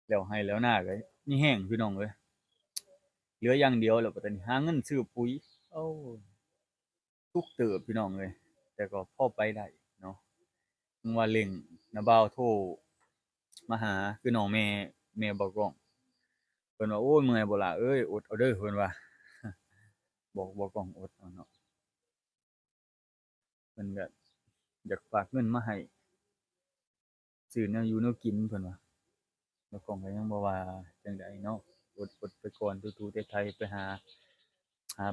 แล้วให้แล้วหน้าก็มีแห้งพี่น้องเอ้ยเหลืออย่างเดียวแล้วบัดนี้หาเงินซื้อปุ๋ยโอ้ทุกข์เติบพี่น้องเอ้ยแต่ก็พอไปได้เนาะจั่งว่าเร่งน้าบ่าวโทรมาหาคือน้องแม่บอกร้องเพิ่นว่าโอ้ยเมื่อยบ่ล่ะเอ้ยอดเอาเด้อเพิ่นว่าบอกบ่ต้องอดเอาเนาะเพิ่นก็อยากฝากเงินมาให้ซื้อแนวอยู่แนวกินเพิ่นว่าแล้วก็ยังบ่ว่าจั่งใดเนาะอดไปก่อนทูๆไทยๆไปหา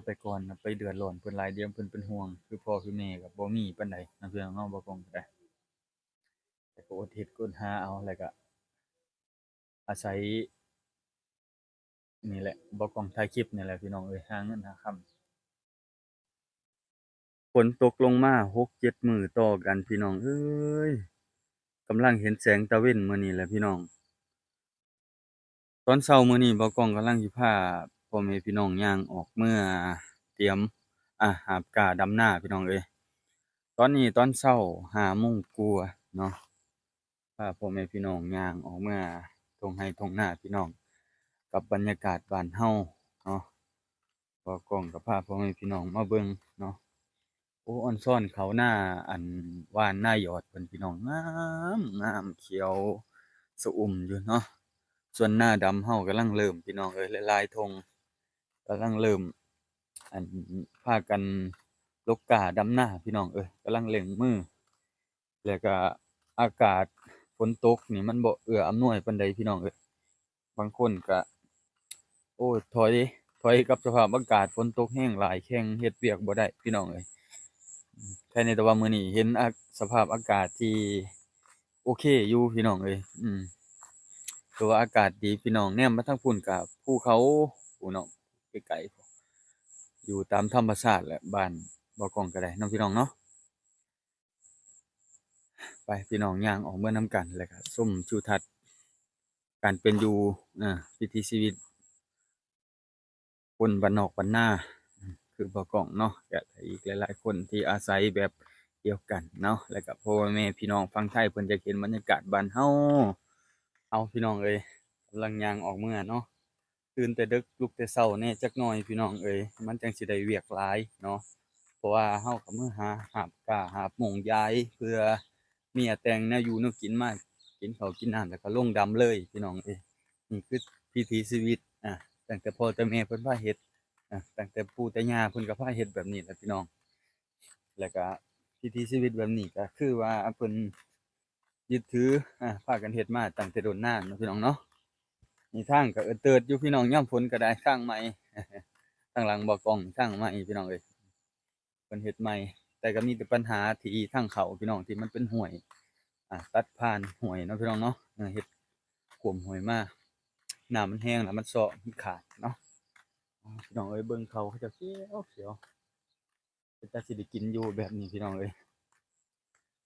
ไปก่อนน่ะไปเดือดร้อนเพิ่นหลายเดี๋ยวเพิ่นเป็นห่วงคือพ่อคือแม่ก็บ่มีปานใดนะพี่น้องเนาะบ่ต้องก็ได้แต่ก็อดเฮ็ดอดหาเอาแล้วก็อาศัยนี่แหละบ่กล้องถ่ายคลิปนี่แหละพี่น้องเอ้ยหาเงินหาค่ำฝนตกลงมา6-7มื้อต่อกันพี่น้องเอ้ยกำลังเห็นแสงตะเวนมื้อนี้แหละพี่น้องตอนเช้ามื้อนี้บ่กล้องกำลังสิพาพ่อแม่พี่น้องย่างออกเมื่อเตรียมหาบกล้าดำนาพี่น้องเอ้ยตอนนี้ตอนเช้า5โมงกว่าเนาะ พาพ่อแม่พี่น้องย่างออกมาทุ่งไร่ทุ่งนาพี่น้องกับบรรยากาศบ้านเฮาเนาะบ่กล้องก็พาพ่อแม่พี่น้องมาเบิ่งเนาะโอ้ออนซ่อนเขาหน้าอันว่านหน้ายอดเพิ่นพี่น้องงามเขียวชอุ่มอยู่เนาะส่วนหน้าดำเฮากำลังเริ่มพี่น้องเอ้ยหลายๆทงกำลังเริ่มอันพากันลกกาดำนาพี่น้องเอ้ยกำลังเร่งมือแล้วก็อากาศฝนตกนี่มันบ่เอื้ออำนวยปานใดพี่น้องเอ้ยบางคนก็โอ้ยถอยกับสภาพอากาศฝนตกแรงหลายแข่งเฮ็ดเวียกบ่ได้พี่น้องเอ้ย แค่นี้แต่ว่ามื้อนี้เห็นสภาพอากาศที่โอเคอยู่พี่น้องเอ้ยถือว่าอากาศดีพี่น้องแนมมาทางพู้นก็ภูเขาพู้นเนาะไกลๆพู้นอยู่ตามธรรมชาติแหละบ้านบ่อกล้องก็ได้เนาะพี่น้องเนาะไปพี่น้องย่างออกเมืองนำกันแล้วก็ชมทิวทัศน์การเป็นอยู่วิถีชีวิตคนบ้านนอกบ้านนาคือบ่อกล้องเนาะก็อีกหลายๆคนที่อาศัยแบบเดียวกันเนาะแล้วก็พ่อแม่พี่น้องฝั่งไทยเพิ่นจะเห็นบรรยากาศบ้านเฮา เอาพี่น้องเอ้ยกำลังย่างออกเมื่อเนาะตื่นแต่ดึกลุกแต่เช้าแหน่จักหน่อยพี่น้องเอ้ยมันจังสิได้เวียกหลายเนาะเพราะว่าเราก็มื้อหาบกาหาบหม้งยายเพื่อเมียแต่งแนวอยู่แนวกินมากินข้าวกินน้ำแล้วก็ลงดำเลยพี่น้องเอ้ยนี่คือวิถีชีวิตตั้งแต่พ่อแต่แม่เพิ่นพาเฮ็ดตั้งแต่ปู่แต่ย่าเพิ่นก็พาเฮ็ดแบบนี้แหละพี่น้องแล้วก็วิถีชีวิตแบบนี้ก็คือว่าเพิ่นยึดถือพากันเฮ็ดมาตั้งแต่โดนนานเนาะพี่น้องเนาะ มีทางก็เอิ้นเติดอยู่พี่น้องยามฝนก็ได้ทางใหม่ทางหลังบ่กล้องทางใหม่พี่น้องเอ้ยเพิ่นเฮ็ดใหม่แต่ก็มีแต่ปัญหาที่ทางเข้าพี่น้องที่มันเป็นห้วยตัดผ่านห้วยเนาะพี่น้องเนาะเฮ็ดท่วมห้วยมาน้ำมันแห้งแล้วมันเซาะมันขาดเนาะพี่น้องเอ้ยเบิ่งเขาเขาเจ้าเขียวเขียวเป็นตาสิได้กินอยู่แบบนี้พี่น้องเอ้ย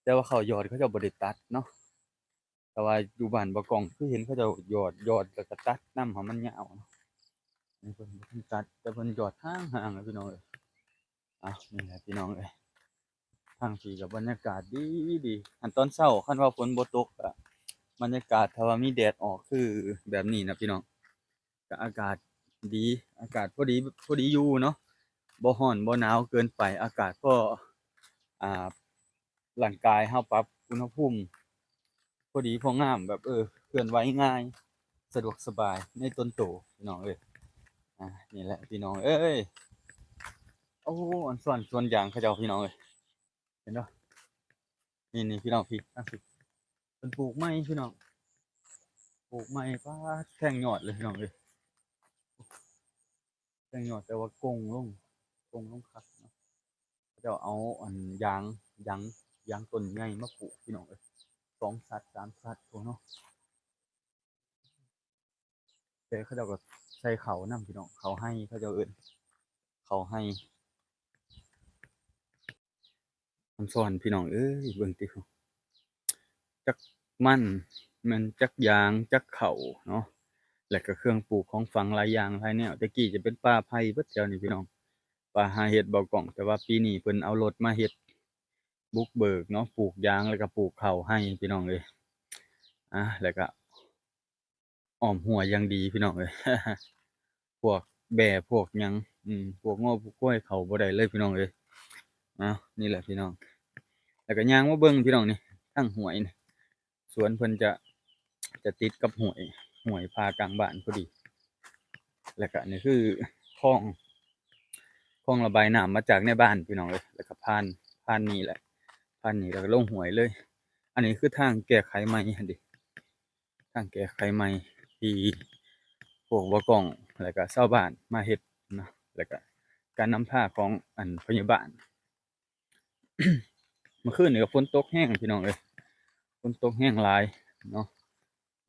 แต่ว่าข้าวยอดเขาเจ้าบ่ได้ตัดเนาะแต่ว่าอยู่บ้านบ่กล้องคือเห็นเขาเจ้ายอดแล้วก็ตัดนำให้มันยาวเนาะอันนี้เพิ่นบ่ทันตัดแต่เพิ่นยอดห่างๆอะพี่น้องเอ้ย นี่แหละพี่น้องเอ้ยทางพี่ก็บรรยากาศดีอันตอนเช้าคันว่าฝนบ่ตกก็บรรยากาศถ้าว่ามีแดดออกคือแบบนี้นะพี่น้องก็อากาศดีอากาศพอดีอยู่เนาะบ่ร้อนบ่หนาวเกินไปอากาศก็อ่าร่างกายเราปรับอุณหภูมิพอดีพองามแบบเคลื่อนไหวง่ายสะดวกสบายในต้นโตพี่น้องเอ้ยนี่แหละพี่น้องเอ้ยโอ้อันส่วนยางเขาเจ้าพี่น้องเอ้ยเห็นบ่ นี่พี่น้องพี่ตั้งสิเป็นปลูกไม้พี่น้องปลูกไม้ป้าแทงยอดเลยพี่น้องเลยแทงยอดแต่ว่ากงลงคักเนาะเขาจะเอาอันยางยางต้นใหญ่มาปลูกพี่น้องเลย2 สัตว์3 สัตว์พวกเนาะแต่เขาเจะก็ใส่เขานำพี่น้องเขาให้เขาเจะเอิ้นเขาให้คำสอนพี่น้องเอ้ยเบิ่งติจักมันแม่นจักยางจักข้าวเนาะแล้วก็เครื่องปลูกของฝังหลายอย่างหลายแนวแต่กี้จะเป็นป่าไผ่เบิดแถวนี้พี่น้อง ป่าหาเห็ดบ่กล้องแต่ว่าปีนี้เพิ่นเอารถมาเฮ็ดบุกเบิกเนาะปลูกยางแล้วก็ปลูกข้าวให้พี่น้องเอ้ยแล้วก็ อ้อมหัวอย่างดีพี่น้องเอ้ย พวกแบ่พวกหยังพวกง้อพวกกล้วยเข้าบ่ได้เลยพี่น้องเอ้ยอ้าวนี่แหละพี่น้องแล้วก็ย่างมาเบิ่งพี่น้องนี่ทางห้วยนี่สวนเพิ่นจะติดกับห้วยพากลางบ้านพอดีแล้วก็นี่คือคลองระบายน้ำมาจากในบ้านพี่น้องเอ้ยแล้วก็ผ่านนี่แหละผ่านนี่แล้วก็ลงห้วยเลยอันนี้คือทางแก้ไขใหม่หั่นเดะทางแก้ไขใหม่ที่พวกบ่กล้องแล้วก็ชาวบ้านมาเฮ็ดเนาะแล้วก็การนำพาของพยาบาล เมื่อคืนนี่ก็ฝนตกแห้งพี่น้องเอ้ยฝนตกแห้งหลายเนาะ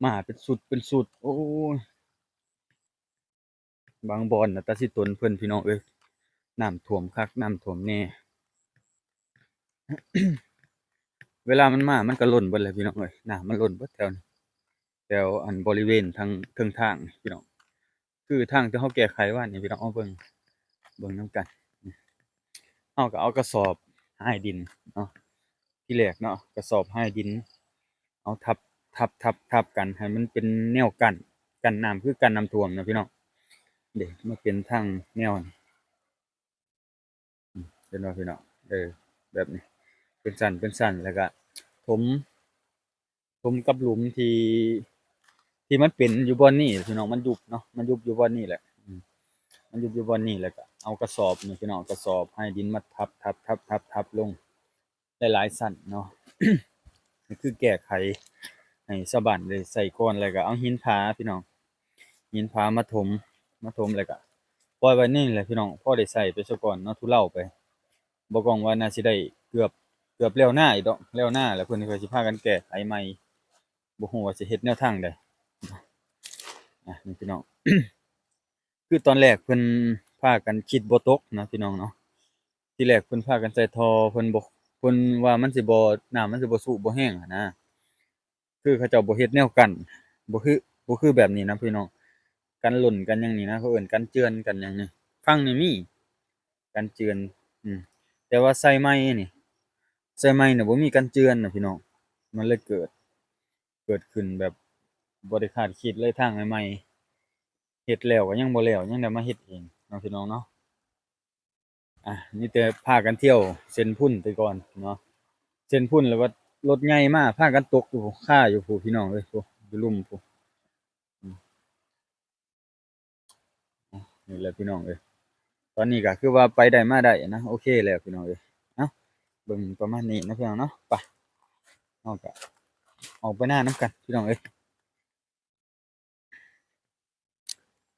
มาเป็นสุดโอ้ยบางบ่อนน่ะตาสิตนเพิ่นพี่น้องเอ้ยน้ำท่วมคักน้ำท่วมแน่ เวลามันมามันก็ล้นเบิดเลยพี่น้องเอ้ยน้ำมันล้นเบิดแถวนี้แถวบริเวณทางเทิงทางนี่พี่น้องคือทางที่เราแก้ไขว่านี่พี่น้องเอาเบิ่งนำกันเราก็เอากระสอบหายดินเนาะที่แรกเนาะกระสอบหายดินเอาทับกันให้มันเป็นแนวกั้นน้ำคือกั้นน้ำท่วมนะพี่น้องเด้มาเป็นทางแนวนี่เห็นบ่พี่น้องแบบนี้เป็นสันแล้วก็ถมกับหลุมที่มันเป็นอยู่บ่อนนี้พี่น้องมันยุบเนาะมันยุบอยู่บ่อนนี้แหละมันยุบอยู่บ่อนนี้แล้วก็เอากระสอบนี่พี่น้องกระสอบให้ดินมาทับลงหลายๆสั้นเนาะ นี่คือแก้ไขให้ชาวบ้านได้ใช้ก่อนแล้วก็เอาหินผาพี่น้องหินผามาถมแล้วก็ปล่อยไว้นี่แหละพี่น้องพอได้ใช้ไปซะก่อนเนาะทุเลาไปบ่กล้องว่าน่าสิได้เกือบแล้วหน้าอีกดอกแล้วหน้าแล้วเพิ่นก็สิพากันแก้ไขใหม่บ่ฮู้ว่าสิเฮ็ดแนวทางใดนี่พี่น้อง คือตอนแรกเพิ่นพากันคิดบ่ตกนะพี่น้องเนาะที่แรกเพิ่นพากันใส่ท่อเพิ่นว่ามันสิบ่น้ำมันสิบ่สูบบ่แห้งหั้นนะคือเขาเจ้าบ่เฮ็ดแนวกั้นบ่คือแบบนี้นะพี่น้องกันหล่นกันหยังนี่นะเขาเอิ้นกันเจือนกันหยังนี่ฝั่งนี้มีกันเจือนอืมแต่ว่าใส่ไม้น่ะบ่มีกันเจือนน่ะพี่น้องมันเลยเกิดขึ้นแบบบ่ได้คาดคิดเลยทางใหม่ๆเฮ็ดแล้วก็ยังบ่แล้วยังได้มาเฮ็ดเองเนาะพี่น้องเนาะ มีแต่พากันเที่ยวเส้นพุ่นไปก่อนเนาะเส้นพุ่นแล้วว่ารถใหญ่มาพากันตกอยู่ค่าอยู่พู้พี่น้องเอ้ยพู้อยู่ลุ่มพู้อืมนี่แหละพี่น้องเอ้ยตอนนี้ก็คือว่าไปได้มาได้นะโอเคแล้วพี่น้องเอ้ยเนาะเบิ่งประมาณนี้นะพี่น้องเนาะไปเราก็ออกไปหน้านำกันพี่น้องเอ้ย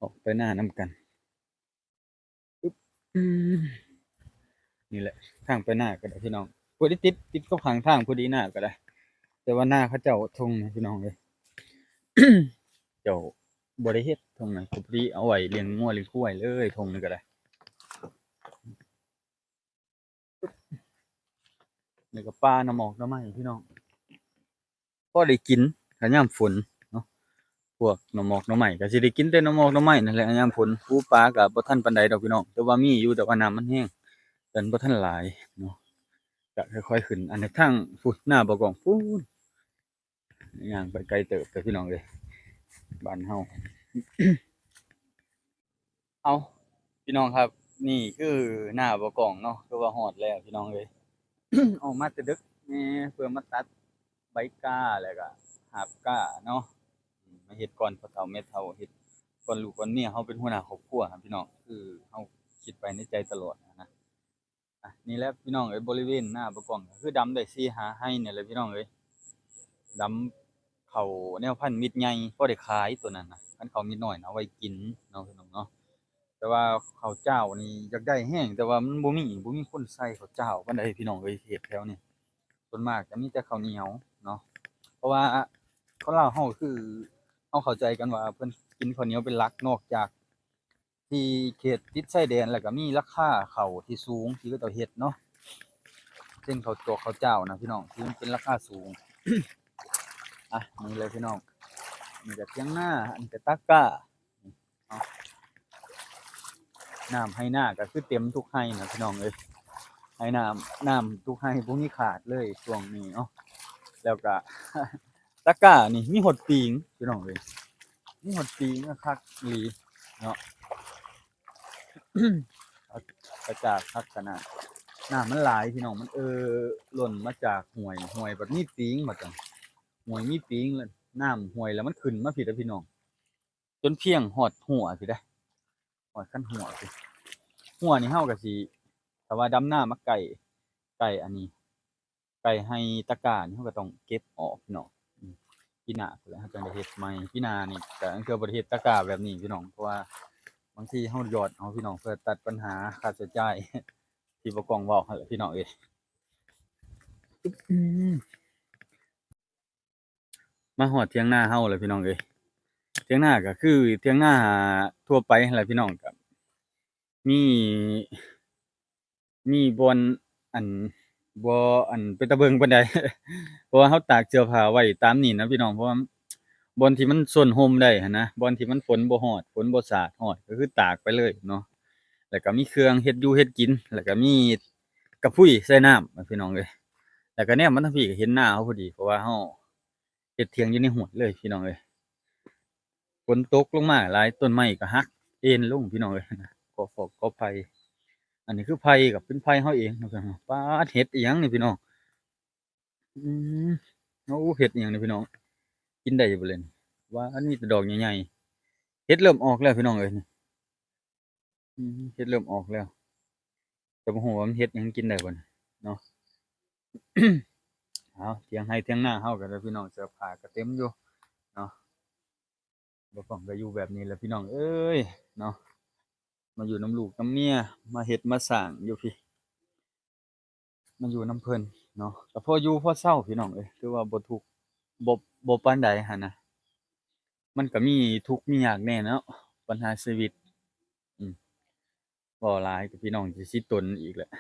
ออกไปหน้านำกันอึ๊บอืมนี่แหละทางไปหน้าก็ได้พี่น้องพอดีติดกับข้างทางพอดีหน้าก็ได้แต่ว่าหน้าเขาเจ้าทุ่งนะพี่น้องเอ้ย เจ้าบ่ได้เฮ็ดทงนั้นก็พอดีเอาไว้เลี้ยงงัวเลี้ยงควายเลยทงนี้ก็ได้แล้วก็ป่าหน่อหมอกหน่อไม้พี่น้องพอได้กินถ้ายามฝนเนาะพวกหน่อหมอกหน่อไม้ก็สิได้กินแต่หน่อหมอกหน่อไม้นั่นแหละยามฝนปูปลาก็บ่ทันปานใดดอกพี่น้องแต่ว่ามีอยู่แต่ว่าน้ำมันแห้งเอิ้นบ่ทันหลายเนาะก็ค่อยๆขึ้นอันนี้ทางพู้นหน้าบ่กองพู้นย่างไปไกลเติบเด้อพี่น้องเอ้ยบ้านเฮาเอาพี่น้องครับนี่คือหน้าบ่กองเนาะคือว่าฮอดแล้วพี่น้องเอ้ย ออกมาแต่ดึกแหน่เพื่อมาตัดใบกล้าแล้วก็หาบกล้าเนาะมาเฮ็ดก่อนพ่อเฒ่าแม่เฒ่าเฮ็ดก่อนลูกก่อนเมียเราเป็นหัวหน้าครอบครัวครับพี่น้องคือเราคิดไว้ในใจตลอดนะนี่แหละพี่น้องเอ้ยบริเวณหน้าบ่กล้องก็คือดำได้4-5ไร่เนี่ยแหละพี่น้องเอ้ยดำข้าวแนวพันธุ์มิตรใหญ่พอได้ขายตัวนั้นน่ะคันข้าวมิตรน้อยน่ะเอาไว้กินเนาะพี่น้องเนาะแต่ว่าข้าวเจ้านี่อยากได้แรงแต่ว่ามันบ่มีคนใส่ข้าวเจ้าปานใดพี่น้องเอ้ยเขตแถวนี้ ส่วนมากจะมีแต่ข้าวเหนียวเนาะเพราะว่าคนลาวเราคือเราเข้าใจกันว่าเพิ่นกินข้าวเหนียวเป็นหลักนอกจากที่เขตติดชายแดนแล้วก็มีราคาข้าวที่สูงที่เขาเจ้าเฮ็ดเนาะเช่นข้าวเจ้านะพี่น้องที่มันเป็นราคาสูงนี่เลยพี่น้องนี่ก็เถียงนาอันนี้ก็ตะกร้าเนาะน้ำให้นาก็คือเต็มทุกไร่นะพี่น้องเอ้ยให้น้ำทุกไร่บ่มีขาดเลยช่วงนี้เนาะ แล้วก็ ตะกร้านี่มีฮอดปิงพี่น้องเอ้ย มีหอดปีกคักอีหลีเนาะ เอากระจากคักขนาดน้ำมันหลายพี่น้องมันหล่นมาจากห้วยแบบมีปิงบัดจังห้วยมีปิงแล้วน้ำห้วยแล้วมันขึ้นมาพี่เด้อพี่น้องจนเพียงฮอดหัวพี่เด้อฮอดคันหัวพี่หัวนี่เฮาก็สิถ้าว่าดำนามาไก่อันนี้ไก่ให้ตะกร้านี่เฮาก็ต้องเก็บออกพี่น้องปีหน้าพู้นแหละเฮาจังได้เฮ็ดใหม่ปีหน้านี่ก็อันคือบ่ได้เฮ็ดตะกร้าแบบนี้พี่น้องเพราะว่าบางทีเฮาหยอดเอาพี่น้องเพื่อตัดปัญหาค่าใช้จ่าย ที่บ่กล้องเว้าหั่นแหละพี่น้องเอ้ยอืมมาฮอดเถียงนาเฮาแล้วพี่น้องเอ้ยเถียงนาก็คือเถียงนาทั่วไปหั้นแหละพี่น้องก็มีบ่อนอันบ่อันเป็นตาเบิ่งปานใด เพราะว่าเราตากเสื้อผ้าไว้ตามนี้นะพี่น้องเพราะว่าบ่อนที่มันซ่อนร่มได้หั้นนะบ่อนที่มันฝนบ่ฮอดฝนบ่สาดฮอดก็คือตากไปเลยเนาะแล้วก็มีเครื่องเฮ็ดอยู่เฮ็ดกินแล้วก็มีกระพุ้ยใส่น้ำพี่น้องเอ้ยแล้วก็แนมมาทางพี่ก็เห็นนาเราพอดีเพราะว่าเราเฮ็ดเถียงอยู่ในห้วยเลยพี่น้องเอ้ยฝนตกลงมาหลายต้นไม้ก็หักเอ็นลงพี่น้องเอ้ยก่อฟอกก่อไผอันนี้คือไผก็เป็นไผเราเองเนาะพี่น้องป๊าดเฮ็ดอิหยังนี่พี่น้องอืมโอ้เฮ็ดอิหยังนี่พี่น้องกินได้อยู่บ่เลยนี่ว่าอันนี้แต่ดอกใหญ่ๆเฮ็ดเริ่มออกแล้วพี่น้องเอ้ยนี่เฮ็ดเริ่มออกแล้วแต่บ่ฮู้ว่ามันเฮ็ดหยังกินได้บ่นี่เนาะ เอาเถียงให้เถียงนาเฮาก็เด้อพี่น้องเสื้อผ้าก็เต็มอยู่เนาะบ่ต้องก็อยู่แบบนี้แหละพี่น้องเอ้ยเนาะมาอยู่นำลูกนำเมียมาเฮ็ดมาสร้างอยู่พี่มาอยู่นำเพิ่นเนาะก็พออยู่พอเซาพี่น้องเอ้ยถือว่าบ่ทุกข์บ่ปานใดหั้นนะมันก็มีทุกข์มียากแหน่เนาะปัญหาชีวิตอืมเว้าหลายก็พี่น้องสิตนอีกแหละ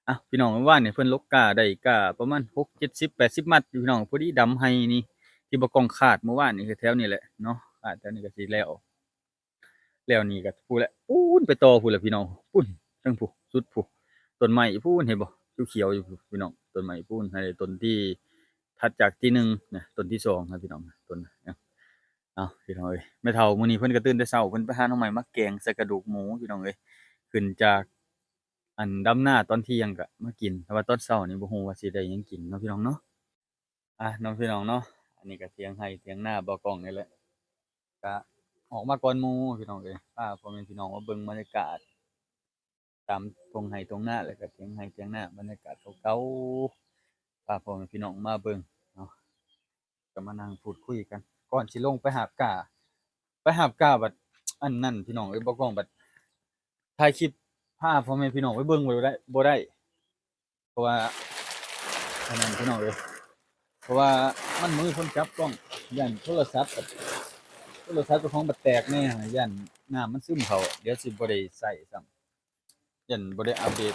อ้าวพี่น้องเมื่อวานนี่เพิ่นลกกาได้กาประมาณ6 70 80มัดอยู่พี่น้องพอดีดำให้นี่ที่บ่กองคาดเมื่อวานนี่คือแถวนี้แหละเนาะคาดแถวนี้ก็สิแล้วนี่ก็พู้นแหละพู้นไปต่อพู้นแหละพี่น้องพู้นเทิงพู้สุดพู้ต้นไม้พู้นเห็นบ่เขียวๆอยู่พู้พี่น้องต้นไม้พู้นให้ต้นที่ถัดจากที่1นะต้นที่2นะพี่น้องต้นนะอ้าวพี่น้องเอ้ยแม่เฒ่ามื้อนี้เพิ่นก็ตื่นแต่เช้าเพิ่นไปหาหน่อไม้มาแกงใส่กระดูกหมูพี่น้องเอ้ยขึ้นจากอันดำนาตอนเที่ยงก็มากินแต่ว่าตอนเช้านี่บ่ฮู้ว่าสิได้หยังกินเนาะพี่น้องเนาะเนาะพี่น้องเนาะอันนี้ก็เถียงไร่เถียงนาบ่กล้องนี่แหละก็ออกมาก่อนหมู่พี่น้องเอ้ยพาพ่อแม่พี่น้องมาเบิ่งบรรยากาศ ตามทงไห้ทงนาแล้วก็เถียงไห้เถียงนาบรรยากาศเก่าๆพาพ่อแม่พี่น้องมาเบิ่งเนาะก็มานั่งพูดคุยกันก่อนสิลงไปหาบก้าไปหาบก้าบัดอันนั้นพี่น้องเอ้ยบ่กล้องบัดถ่ายคลิปพาพ่อแม่พี่น้องไปเบิ่งบ่ได้เพราะว่าอันนั้นพี่น้องเอ้ยเพราะว่ามันมือคนจับกล้องย้านโทรศัพท์เจ้าของบัดแตกแน่ย้านน้ำมันซึมเข้าเดี๋ยวสิบ่ได้ใช้ซ้ำย้านบ่ได้อัปเดต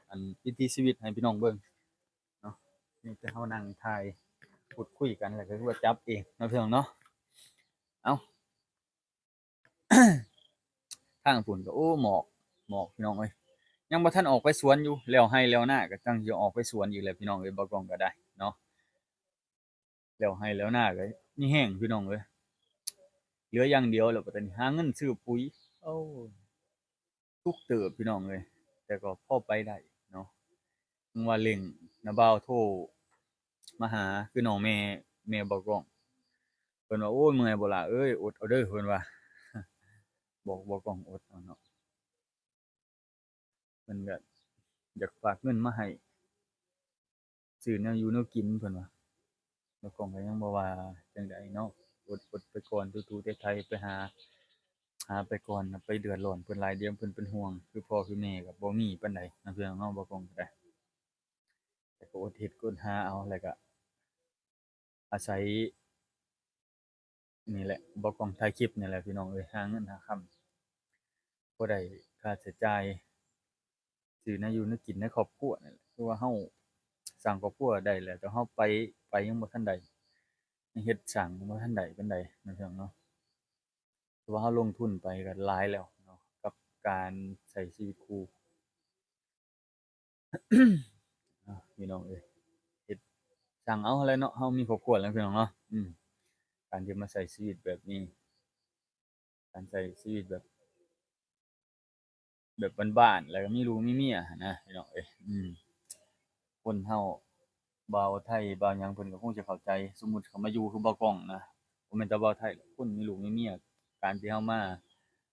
อันวิถีชีวิตให้พี่น้องเบิ่ง เนาะมีแต่เฮานั่งถ่ายพูดคุยกันแล้วก็คือว่าจับเองเนาะพี่น้องเนาะเอ้าทางฝุ่นก็โอ้หมอกพี่น้องเอ้ยยังบ่ทันออกไปสวนอยู่แล้วให้แล้วนาก็จังสิออกไปสวนอีกแหละพี่น้องเอ้ยบ่กล้องก็ได้เนาะแล้วให้แล้วนาก็มีแห้งพี่น้องเอ้ยเหลืออย่างเดียวแล้วบัดนี้หาเงินซื้อปุ๋ยโอ้ทุกข์เติบพี่น้องเอ้ยแต่ก็พอไปได้เนาะจั่งว่าเร่งน้าบ่าวโทรมาหาคือน้องแม่บ่กล้อง เพิ่นว่าโอ้ยเมื่อยบ่ล่ะเอ้ยอดเอาเด้อเพิ่นว่าบอกบ่ต้องอดเอาเนาะเพิ่นก็อยากฝากเงินมาให้ซื้อแนวอยู่แนวกินเพิ่นว่าแล้วก็ก็ยังบ่ว่าจั่งใดเนาะอดไปก่อนทูๆไทๆไปหาไปก่อนน่ะไปเดือดร้อนเพิ่นหลายเดี๋ยวเพิ่นเป็นห่วงคือพ่อคือแม่ก็บ่มีปานใดนะเพิ่นเนาะบ่คงก็ได้แต่ก็อดเฮ็ดอดหาเอาแล้วก็อาศัยนี่แหละบ่กล้องถ่ายคลิปนี่แหละพี่น้องเอ้ยหาเงินหาค่ำบ่ได้ค่าใช้จ่าย ซื้อแนวอยู่แนวกินในครอบครัวนั่นแหละคือว่าเราสร้างครอบครัวได้แล้วแต่เราไปยังบ่ทันได้ยังเฮ็ดสร้างยังบ่ทันได้ปานใดเนาะพี่น้องเนาะแต่ว่าเราลงทุนไปก็หลายแล้วเนาะกับการใช้ชีวิตคู่พี่น้องเอ้ยเฮ็ดสร้างเอาหั้นแหละเนาะเรามีครอบครัวแล้วพี่น้องเนาะการที่มาใช้ชีวิตแบบนี้ การใช้ชีวิตแบบบ้านๆแล้วก็มีลูกมีเมียหั้นนะพี่น้องเอ้ยคนเฮาบ่าวไทยบ่าวหยังเพิ่นก็คงจะเข้าใจสมมุติเขามาอยู่คือบ่าวกล้องนะบ่แม่นแต่บ่าวไทยหรอกคนมีลูกมีเมียการที่เฮามา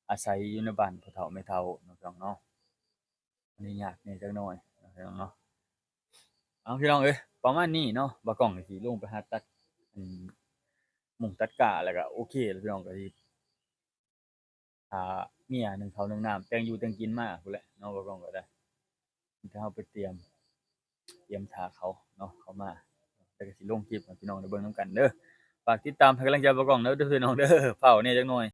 อาศัยอยู่ในบ้านพ่อเฒ่าแม่เฒ่าเนาะพี่น้องเนาะอันนี้ยากแหน่จักหน่อยเนาะพี่น้องเนาะเอาพี่น้องเอ้ยประมาณนี้เนาะบ่าวกล้องก็สิลงไปหาตัดอืมมุงตัดหญ้าแล้วก็โอเคแล้วพี่น้องก็สิหาเมียนึ่งข้าวนึ่งน้ำแต่งอยู่แต่งกินมาพู้นแหละเนาะบ่าวกล้องก็ได้มีแต่เฮาไปเตรียมท่าเขาเนาะเขามาแล้วก็สิลงคลิปให้พี่น้องได้เบิ่งนำกันเด้อฝากติดตามให้กำลังใจบ่าวกล้องเด้อพี่น้องเด้อฟ้าวแหน่จักหน่อย